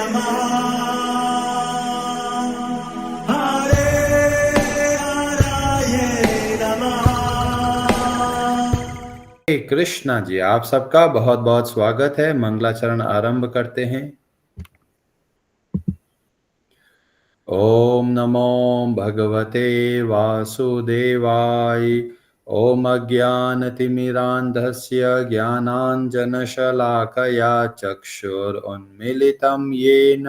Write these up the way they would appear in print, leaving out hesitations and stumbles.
नमः हरे हराय नमः। हरे कृष्णा जी, आप सबका बहुत बहुत स्वागत है। मंगलाचरण आरंभ करते हैं। ओम नमो भगवते वासुदेवाय। ओम अज्ञानतिमिरान्धस्य ज्ञानाञ्जनशलाकया चक्षुरुन्मीलितं येन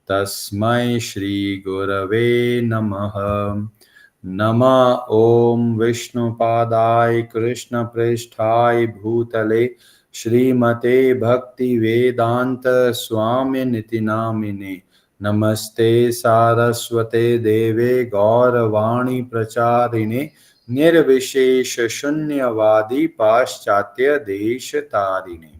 तस्मै श्रीगुरवे नमः। नमः ओम विष्णुपादाय कृष्णप्रेष्ठाय भूतले श्रीमते भक्तिवेदांत स्वामिनिति नामिने। नमस्ते सारस्वते देवे गौरवाणी प्रचारिणे निर्विशेष शून्यवादी पाश्चात्य देश तारिणे।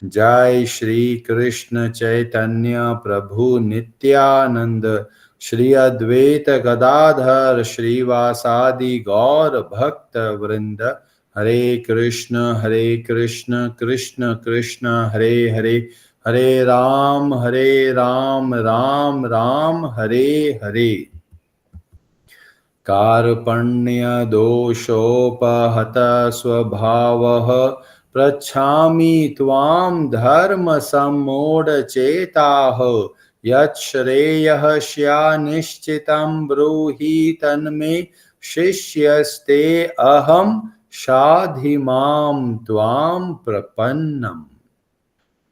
जय श्री कृष्ण चैतन्य प्रभु नित्यानंद श्री अद्वैत गदाधर श्रीवासादि गौर भक्त वृंद। हरे कृष्ण कृष्ण कृष्ण हरे हरे, हरे राम राम राम हरे हरे। कार्पण्य दोषोपहत स्वभावः पृच्छामि त्वां धर्म सम्मूढचेताः। यच्छ्रेयः स्यान्निश्चितं ब्रूहि तन्मे शिष्यस्ते अहं शाधिमां त्वां प्रपन्नम्।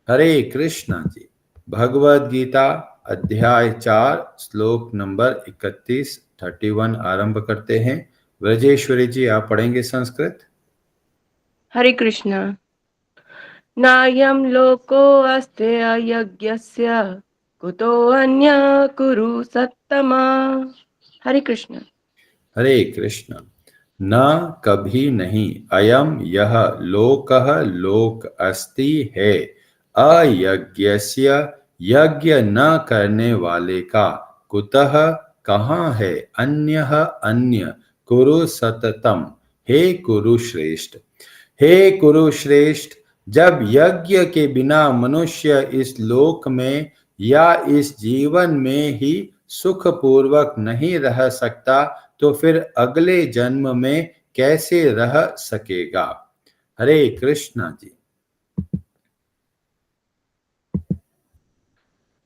हरे कृष्णा जी। भगवद गीता अध्याय 4 श्लोक नंबर 31 आरंभ करते हैं। ब्रजेश्वरी जी, आप पढ़ेंगे संस्कृत। हरे कृष्ण। नायं लोको अस्ति अयज्ञस्य कुतो अन्य कुरु सत्तमा। हरे कृष्ण। हरे कृष्ण। न कभी नहीं, अयम यह, लोकः लोक अस्ति है, अयज्ञस्य यज्ञ न करने वाले का, कुतः कहाँ है, अन्यः अन्य, कुरु सततम हे कुरुश्रेष्ठ। हे कुरुश्रेष्ठ, जब यज्ञ के बिना मनुष्य इस लोक में या इस जीवन में ही सुख पूर्वक नहीं रह सकता, तो फिर अगले जन्म में कैसे रह सकेगा। हरे कृष्णा जी।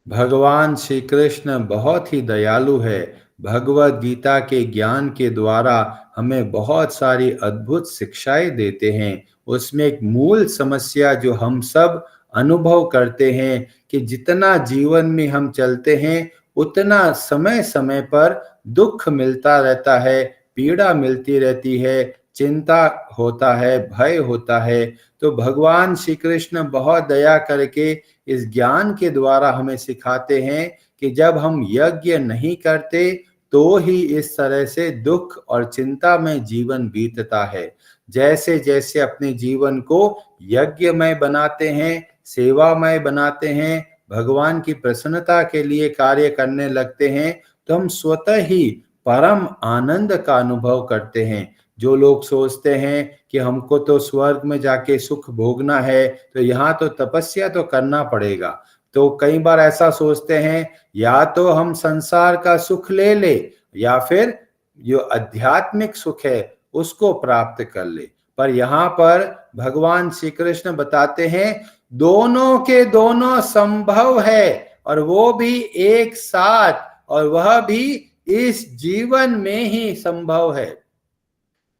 भगवान श्री कृष्ण बहुत ही दयालु है। भगवद गीता के ज्ञान के द्वारा हमें बहुत सारी अद्भुत शिक्षाएं देते हैं। उसमें एक मूल समस्या जो हम सब अनुभव करते हैं कि जितना जीवन में हम चलते हैं उतना समय समय पर दुख मिलता रहता है, पीड़ा मिलती रहती है, चिंता होता है, भय होता है। तो भगवान श्री कृष्ण बहुत दया करके इस ज्ञान के द्वारा हमें सिखाते हैं कि जब हम यज्ञ नहीं करते तो ही इस तरह से दुख और चिंता में जीवन बीतता है। जैसे जैसे अपने जीवन को यज्ञमय बनाते हैं, सेवामय बनाते हैं, भगवान की प्रसन्नता के लिए कार्य करने लगते हैं, तो हम स्वतः ही परम आनंद का अनुभव करते हैं। जो लोग सोचते हैं कि हमको तो स्वर्ग में जाके सुख भोगना है, तो यहाँ तो तपस्या तो करना पड़ेगा, तो कई बार ऐसा सोचते हैं या तो हम संसार का सुख ले ले या फिर जो आध्यात्मिक सुख है उसको प्राप्त कर ले। पर यहाँ पर भगवान श्री कृष्ण बताते हैं दोनों के दोनों संभव है, और वो भी एक साथ, और वह भी इस जीवन में ही संभव है।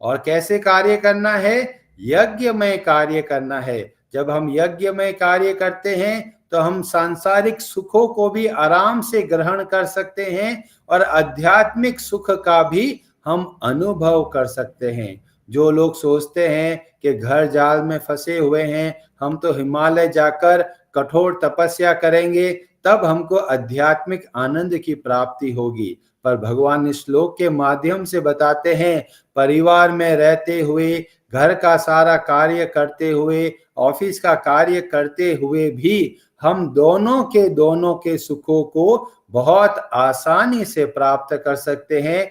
और कैसे कार्य करना है, यज्ञ में कार्य करना है। जब हम यज्ञ में कार्य करते हैं तो हम सांसारिक सुखों को भी आराम से ग्रहण कर सकते हैं और आध्यात्मिक सुख का भी हम अनुभव कर सकते हैं। जो लोग सोचते हैं कि घर जाल में फंसे हुए हैं, हम तो हिमालय जाकर कठोर तपस्या करेंगे तब हमको आध्यात्मिक आनंद की प्राप्ति होगी, पर भगवान इस श्लोक के माध्यम से बताते हैं परिवार में रहते हुए, घर का सारा कार्य करते हुए, ऑफिस का कार्य करते हुए भी हम दोनों के सुखों को बहुत आसानी से प्राप्त कर सकते हैं।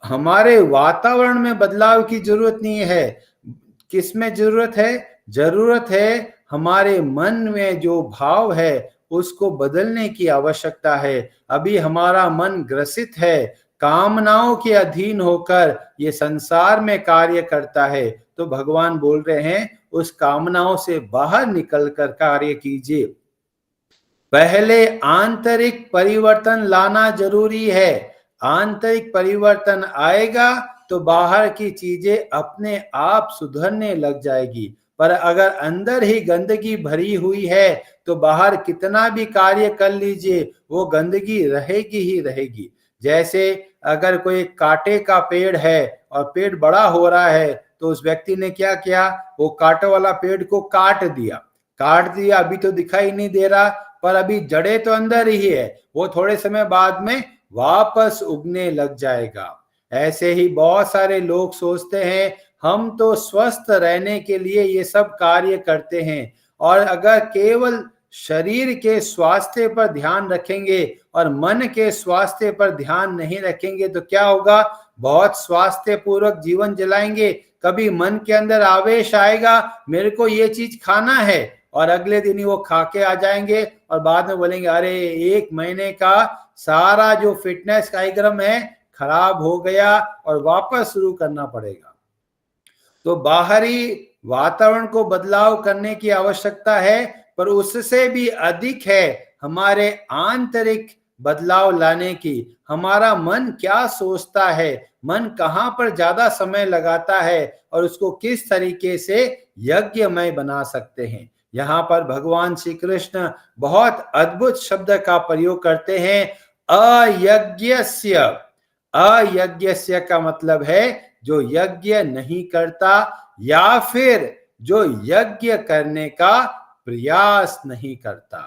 हमारे वातावरण में बदलाव की जरूरत नहीं है। किस में जरूरत है? जरूरत है हमारे मन में जो भाव है उसको बदलने की आवश्यकता है। अभी हमारा मन ग्रसित है, कामनाओं के अधीन होकर ये संसार में कार्य करता है। तो भगवान बोल रहे हैं उस कामनाओं से बाहर निकलकर कार्य कीजिए। पहले आंतरिक परिवर्तन लाना जरूरी है। आंतरिक परिवर्तन आएगा तो बाहर की चीजें अपने आप सुधरने लग जाएगी। पर अगर अंदर ही गंदगी भरी हुई है तो बाहर कितना भी कार्य कर लीजिए वो गंदगी रहेगी ही रहेगी। जैसे अगर कोई कांटे का पेड़ है और पेड़ बड़ा हो रहा है तो उस व्यक्ति ने क्या किया, वो कांटे वाला पेड़ को काट दिया, अभी तो दिखाई नहीं दे रहा पर अभी जड़ें तो अंदर ही है, वो थोड़े समय बाद में वापस उगने लग जाएगा। ऐसे ही बहुत सारे लोग सोचते हैं हम तो स्वस्थ रहने के लिए ये सब कार्य करते हैं, और अगर केवल शरीर के स्वास्थ्य पर ध्यान रखेंगे और मन के स्वास्थ्य पर ध्यान नहीं रखेंगे तो क्या होगा, बहुत स्वास्थ्य पूर्वक जीवन जलाएंगे, कभी मन के अंदर आवेश आएगा मेरे को ये चीज खाना है और अगले दिन ही वो खा के आ जाएंगे और बाद में बोलेंगे अरे 1 महीने का सारा जो फिटनेस कार्यक्रम है खराब हो गया और वापस शुरू करना पड़ेगा। तो बाहरी वातावरण को बदलाव करने की आवश्यकता है, पर उससे भी अधिक है हमारे आंतरिक बदलाव लाने की। हमारा मन क्या सोचता है, मन कहाँ पर ज्यादा समय लगाता है और उसको किस तरीके से यज्ञमय बना सकते हैं। यहाँ पर भगवान श्री कृष्ण बहुत अद्भुत शब्द का प्रयोग करते हैं, अयज्ञस्य। अयज्ञस्य का मतलब है जो यज्ञ नहीं करता या फिर जो यज्ञ करने का प्रयास नहीं करता।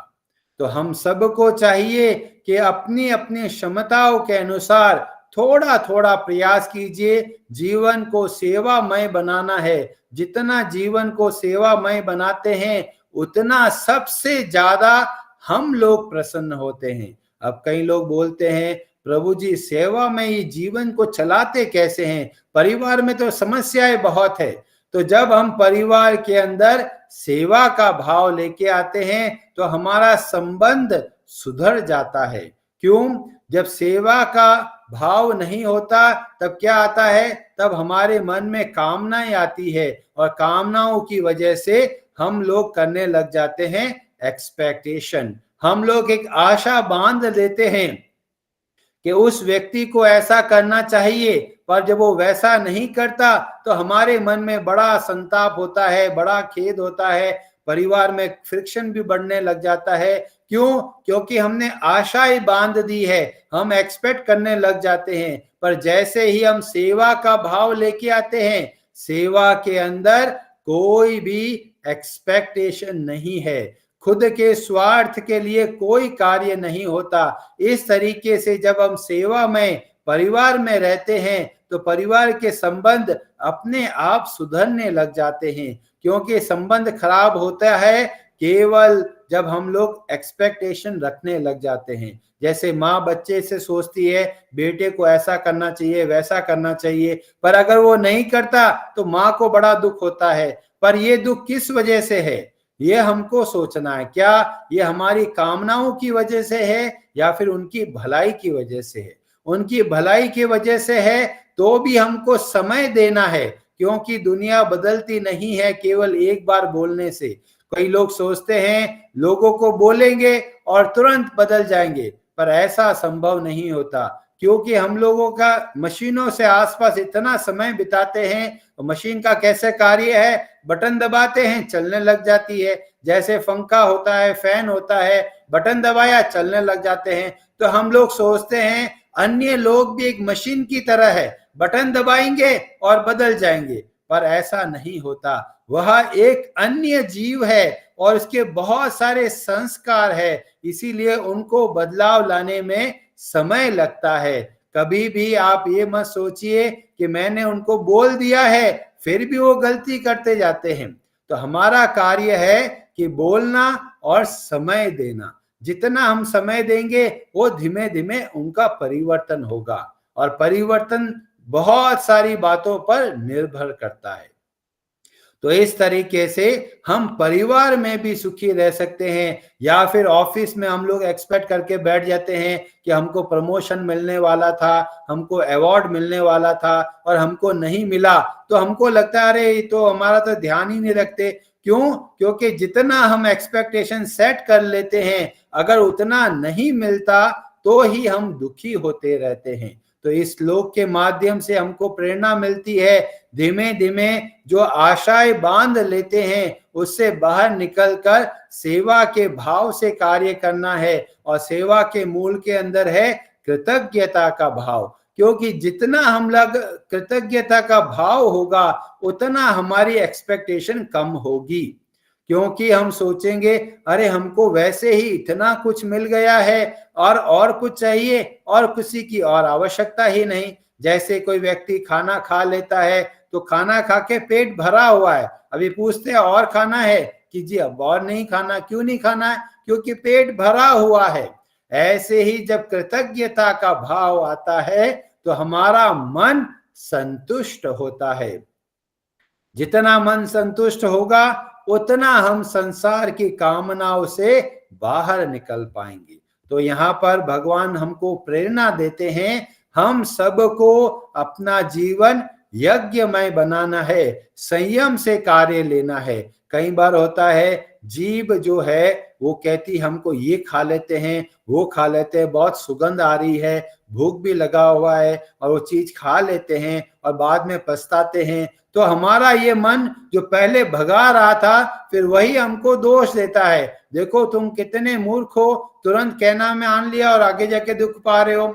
तो हम सबको चाहिए कि अपनी अपनी क्षमताओं के अनुसार थोड़ा थोड़ा प्रयास कीजिए। जीवन को सेवामय बनाना है, जितना जीवन को सेवामय बनाते हैं उतना सबसे ज्यादा हम लोग प्रसन्न होते हैं। अब कई लोग बोलते हैं प्रभु जी सेवा में ही जीवन को चलाते कैसे हैं, परिवार में तो समस्याएं बहुत है। तो जब हम परिवार के अंदर सेवा का भाव लेके आते हैं तो हमारा संबंध सुधर जाता है। क्यों? जब सेवा का भाव नहीं होता तब क्या आता है, तब हमारे मन में कामनाएं आती है और कामनाओं की वजह से हम लोग करने लग जाते हैं एक्सपेक्टेशन। हम लोग एक आशा बांध देते हैं कि उस व्यक्ति को ऐसा करना चाहिए, पर जब वो वैसा नहीं करता तो हमारे मन में बड़ा संताप होता है, बड़ा खेद होता है, परिवार में फ्रिक्शन भी बढ़ने लग जाता है। क्यों? क्योंकि हमने आशाएं बांध दी है, हम एक्सपेक्ट करने लग जाते हैं। पर जैसे ही हम सेवा का भाव लेके आते हैं, सेवा के अंदर कोई भी एक्सपेक्टेशन नहीं है, खुद के स्वार्थ के लिए कोई कार्य नहीं होता। इस तरीके से जब हम सेवा में परिवार में रहते हैं तो परिवार के संबंध अपने आप सुधरने लग जाते हैं, क्योंकि संबंध खराब होता है केवल जब हम लोग एक्सपेक्टेशन रखने लग जाते हैं। जैसे माँ बच्चे से सोचती है बेटे को ऐसा करना चाहिए वैसा करना चाहिए, पर अगर वो नहीं करता तो माँ को बड़ा दुख होता है। पर ये दुख किस वजह से है ये हमको सोचना है। क्या ये हमारी कामनाओं की वजह से है या फिर उनकी भलाई की वजह से है? उनकी भलाई की वजह से है तो भी हमको समय देना है, क्योंकि दुनिया बदलती नहीं है केवल एक बार बोलने से। कई लोग सोचते हैं लोगों को बोलेंगे और तुरंत बदल जाएंगे, पर ऐसा संभव नहीं होता, क्योंकि हम लोगों का मशीनों से आसपास इतना समय बिताते हैं। तो मशीन का कैसे कार्य है, बटन दबाते हैं चलने लग जाती है। जैसे पंखा होता है, फैन होता है, बटन दबाया चलने लग जाते हैं। तो हम लोग सोचते हैं अन्य लोग भी एक मशीन की तरह है, बटन दबाएंगे और बदल जाएंगे, पर ऐसा नहीं होता। वह एक अन्य जीव है और उसके बहुत सारे संस्कार है, इसीलिए उनको बदलाव लाने में समय लगता है। कभी भी आप ये मत सोचिए कि मैंने उनको बोल दिया है फिर भी वो गलती करते जाते हैं। तो हमारा कार्य है कि बोलना और समय देना। जितना हम समय देंगे वो धीमे धीमे उनका परिवर्तन होगा, और परिवर्तन बहुत सारी बातों पर निर्भर करता है। तो इस तरीके से हम परिवार में भी सुखी रह सकते हैं, या फिर ऑफिस में हम लोग एक्सपेक्ट करके बैठ जाते हैं कि हमको प्रमोशन मिलने वाला था, हमको अवार्ड मिलने वाला था और हमको नहीं मिला, तो हमको लगता है अरे ये तो हमारा तो ध्यान ही नहीं रखते। क्यों? क्योंकि जितना हम एक्सपेक्टेशन सेट कर लेते हैं, अगर उतना नहीं मिलता तो ही हम दुखी होते रहते हैं। तो इस श्लोक के माध्यम से हमको प्रेरणा मिलती है, धीमे धीमे जो आशाएं बांध लेते हैं उससे बाहर निकलकर सेवा के भाव से कार्य करना है। और सेवा के मूल के अंदर है कृतज्ञता का भाव, क्योंकि जितना हम लोग कृतज्ञता का भाव होगा उतना हमारी एक्सपेक्टेशन कम होगी। क्योंकि हम सोचेंगे अरे हमको वैसे ही इतना कुछ मिल गया है और कुछ चाहिए और किसी की और आवश्यकता ही नहीं। जैसे कोई व्यक्ति खाना खा लेता है तो खाना खा के पेट भरा हुआ है, अभी पूछते हैं और खाना है कि जी अब और नहीं खाना। क्यों नहीं खाना है? क्योंकि पेट भरा हुआ है। ऐसे ही जब कृतज्ञता का भाव आता है तो हमारा मन संतुष्ट होता है। जितना मन संतुष्ट होगा उतना हम संसार की कामनाओं से बाहर निकल पाएंगे। तो यहाँ पर भगवान हमको प्रेरणा देते हैं, हम सबको अपना जीवन यज्ञमय बनाना है, संयम से कार्य लेना है। कई बार होता है जीभ जो है वो कहती हमको ये खा लेते हैं, वो खा लेते हैं, बहुत सुगंध आ रही है, भूख भी लगा हुआ है, और वो चीज खा लेते हैं और बाद में पछताते हैं। तो हमारा ये मन जो पहले भगा रहा था फिर वही हमको दोष देता है, देखो तुम कितने मूर्ख हो, तुरंत कहना में आन लिया और आगे जाके दुख पा रहे हो।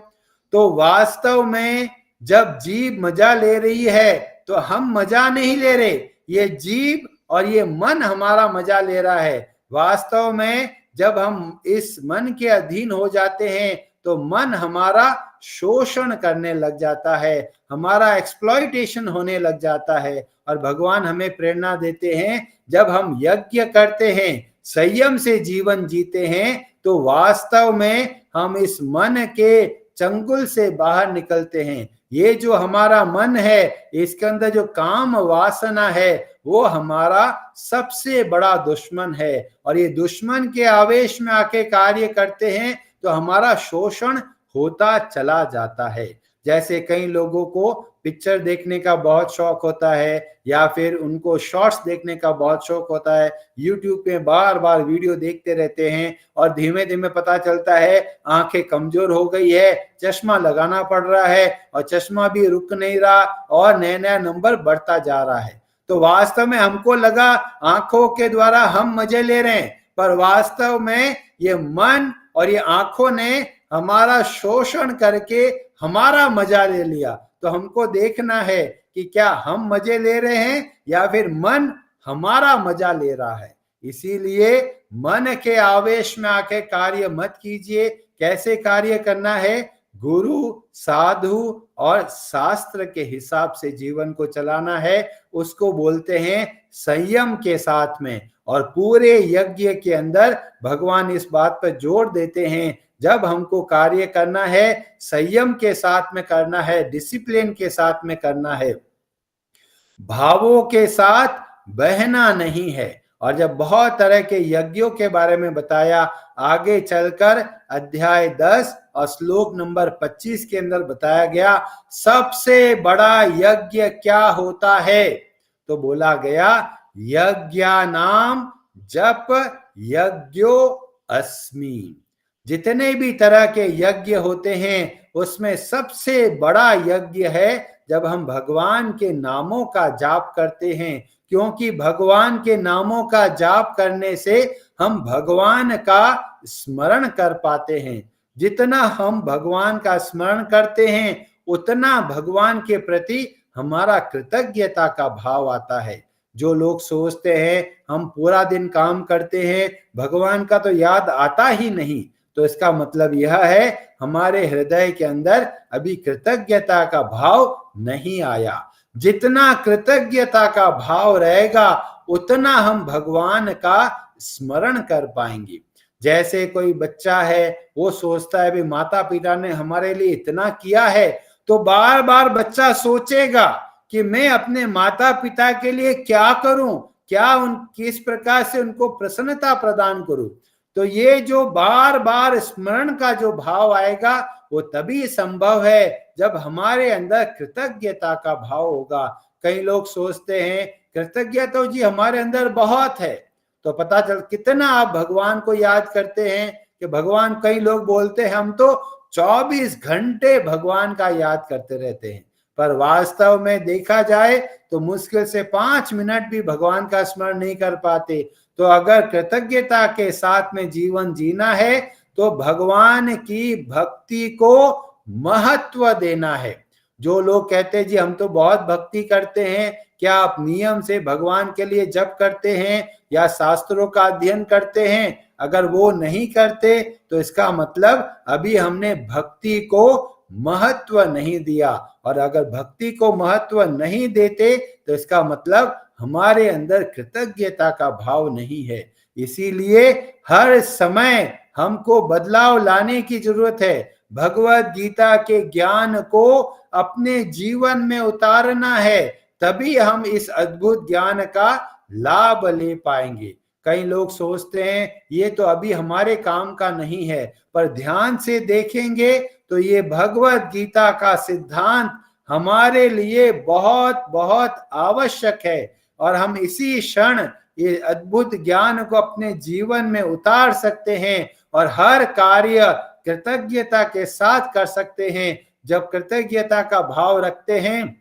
तो वास्तव में जब जीभ मजा ले रही है तो हम मजा नहीं ले रहे, ये जीभ और ये मन हमारा मजा ले रहा है। वास्तव में जब हम इस मन के अधीन हो जाते हैं तो मन हमारा शोषण करने लग जाता है, हमारा एक्सप्लॉइटेशन होने लग जाता है। और भगवान हमें प्रेरणा देते हैं, जब हम यज्ञ करते हैं, संयम से जीवन जीते हैं, तो वास्तव में हम इस मन के चंगुल से बाहर निकलते हैं। ये जो हमारा मन है, इसके अंदर जो काम वासना है, वो हमारा सबसे बड़ा दुश्मन है। और ये दुश्मन के आवेश में आके कार्य करते हैं तो हमारा शोषण होता चला जाता है। जैसे कई लोगों को पिक्चर देखने का बहुत शौक होता है, या फिर उनको शॉर्ट्स देखने का बहुत शौक होता है, यूट्यूब पे बार बार वीडियो देखते रहते हैं और धीमे धीमे पता चलता है आंखें कमजोर हो गई है, चश्मा लगाना पड़ रहा है और चश्मा भी रुक नहीं रहा और नया नया नंबर बढ़ता जा रहा है। तो वास्तव में हमको लगा आंखों के द्वारा हम मजे ले रहे हैं, पर वास्तव में ये मन और ये आंखों ने हमारा शोषण करके हमारा मजा ले लिया। तो हमको देखना है कि क्या हम मजे ले रहे हैं या फिर मन हमारा मजा ले रहा है। इसीलिए मन के आवेश में आके कार्य मत कीजिए। कैसे कार्य करना है? गुरु, साधु और शास्त्र के हिसाब से जीवन को चलाना है। उसको बोलते हैं संयम के साथ में। और पूरे यज्ञ के अंदर भगवान इस बात पर जोर देते हैं, जब हमको कार्य करना है संयम के साथ में करना है, डिसिप्लिन के साथ में करना है, भावों के साथ बहना नहीं है। और जब बहुत तरह के यज्ञों के बारे में बताया, आगे चलकर अध्याय 10 और श्लोक नंबर 25 के अंदर बताया गया सबसे बड़ा यज्ञ क्या होता है। तो बोला गया यज्ञानाम जप यज्ञो अस्मि। जितने भी तरह के यज्ञ होते हैं उसमें सबसे बड़ा यज्ञ है जब हम भगवान के नामों का जाप करते हैं, क्योंकि भगवान के नामों का जाप करने से हम भगवान का स्मरण कर पाते हैं। जितना हम भगवान का स्मरण करते हैं उतना भगवान के प्रति हमारा कृतज्ञता का भाव आता है। जो लोग सोचते हैं हम पूरा दिन काम करते हैं, भगवान का तो याद आता ही नहीं, तो इसका मतलब यह है हमारे हृदय के अंदर अभी कृतज्ञता का भाव नहीं आया। जितना कृतज्ञता का भाव रहेगा उतना हम भगवान का स्मरण कर पाएंगे। जैसे कोई बच्चा है, वो सोचता है भी माता पिता ने हमारे लिए इतना किया है, तो बार बार बच्चा सोचेगा कि मैं अपने माता पिता के लिए क्या करूं, क्या उन किस प्रकार से उनको प्रसन्नता प्रदान करूं। तो ये जो बार बार स्मरण का जो भाव आएगा वो तभी संभव है जब हमारे अंदर कृतज्ञता का भाव होगा। कई लोग सोचते हैं कृतज्ञता तो जी हमारे अंदर बहुत है, तो पता चल कितना आप भगवान को याद करते हैं कि भगवान, कई लोग बोलते हैं हम तो 24 घंटे भगवान का याद करते रहते हैं, पर वास्तव में देखा जाए तो मुश्किल से 5 मिनट भी भगवान का स्मरण नहीं कर पाते। तो अगर कृतज्ञता के साथ में जीवन जीना है तो भगवान की भक्ति को महत्व देना है। जो लोग कहते हैं जी हम तो बहुत भक्ति करते हैं, क्या आप नियम से भगवान के लिए जप करते हैं या शास्त्रों का अध्ययन करते हैं? अगर वो नहीं करते तो इसका मतलब अभी हमने भक्ति को महत्व नहीं दिया, और अगर भक्ति को महत्व नहीं देते तो इसका मतलब हमारे अंदर कृतज्ञता का भाव नहीं है। इसीलिए हर समय हमको बदलाव लाने की जरूरत है। भगवत गीता के ज्ञान को अपने जीवन में उतारना है, तभी हम इस अद्भुत ज्ञान का लाभ ले पाएंगे। कई लोग सोचते हैं ये तो अभी हमारे काम का नहीं है, पर ध्यान से देखेंगे तो ये भगवत गीता का सिद्धांत हमारे लिए बहुत बहुत आवश्यक है, और हम इसी क्षण ये अद्भुत ज्ञान को अपने जीवन में उतार सकते हैं और हर कार्य कृतज्ञता के साथ कर सकते हैं। जब कृतज्ञता का भाव रखते हैं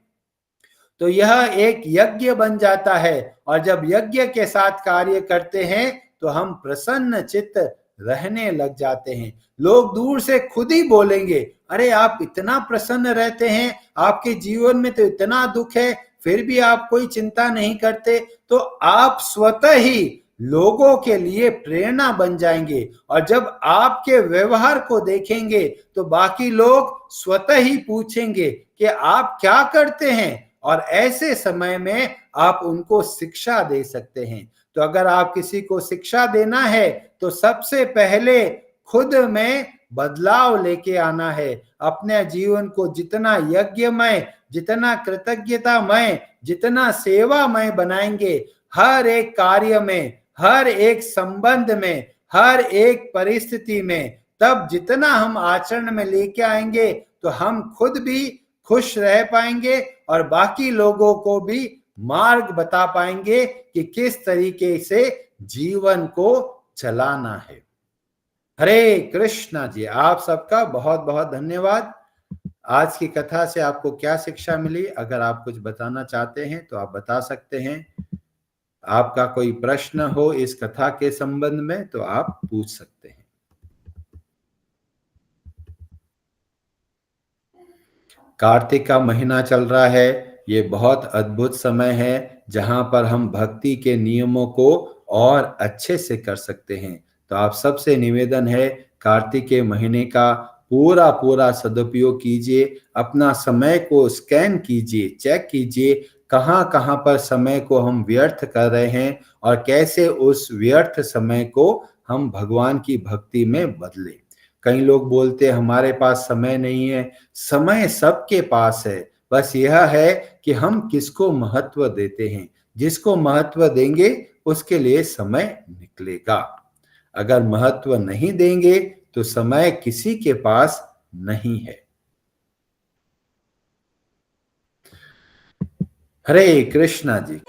तो यह एक यज्ञ बन जाता है, और जब यज्ञ के साथ कार्य करते हैं तो हम प्रसन्न चित्त रहने लग जाते हैं। लोग दूर से खुद ही बोलेंगे, अरे आप इतना प्रसन्न रहते हैं, आपके जीवन में तो इतना दुख है, फिर भी आप कोई चिंता नहीं करते। तो आप स्वतः ही लोगों के लिए प्रेरणा बन जाएंगे, और जब आपके व्यवहार को देखेंगे तो बाकी लोग स्वतः ही पूछेंगे कि आप क्या करते हैं, और ऐसे समय में आप उनको शिक्षा दे सकते हैं। तो अगर आप किसी को शिक्षा देना है तो सबसे पहले खुद में बदलाव लेके आना है। अपने जीवन को जितना यज्ञमय, जितना कृतज्ञतामय, जितना सेवामय बनाएंगे, हर एक कार्य में, हर एक संबंध में, हर एक परिस्थिति में, तब जितना हम आचरण में लेके आएंगे तो हम खुद भी खुश रह पाएंगे और बाकी लोगों को भी मार्ग बता पाएंगे कि किस तरीके से जीवन को चलाना है। हरे कृष्णा जी, आप सबका बहुत बहुत धन्यवाद। आज की कथा से आपको क्या शिक्षा मिली? अगर आप कुछ बताना चाहते हैं तो आप बता सकते हैं। आपका कोई प्रश्न हो इस कथा के संबंध में तो आप पूछ सकते हैं। कार्तिक का महीना चल रहा है, ये बहुत अद्भुत समय है जहां पर हम भक्ति के नियमों को और अच्छे से कर सकते हैं। तो आप सबसे निवेदन है, कार्तिक के महीने का पूरा पूरा सदुपयोग कीजिए, अपना समय को स्कैन कीजिए, चेक कीजिए कहां कहां पर समय को हम व्यर्थ कर रहे हैं और कैसे उस व्यर्थ समय को हम भगवान की भक्ति में बदले। कई लोग बोलते हैं हमारे पास समय नहीं है। समय सबके पास है, बस यह है कि हम किसको महत्व देते हैं। जिसको महत्व देंगे उसके लिए समय निकलेगा। अगर महत्व नहीं देंगे तो समय किसी के पास नहीं है। हरे कृष्णा जी।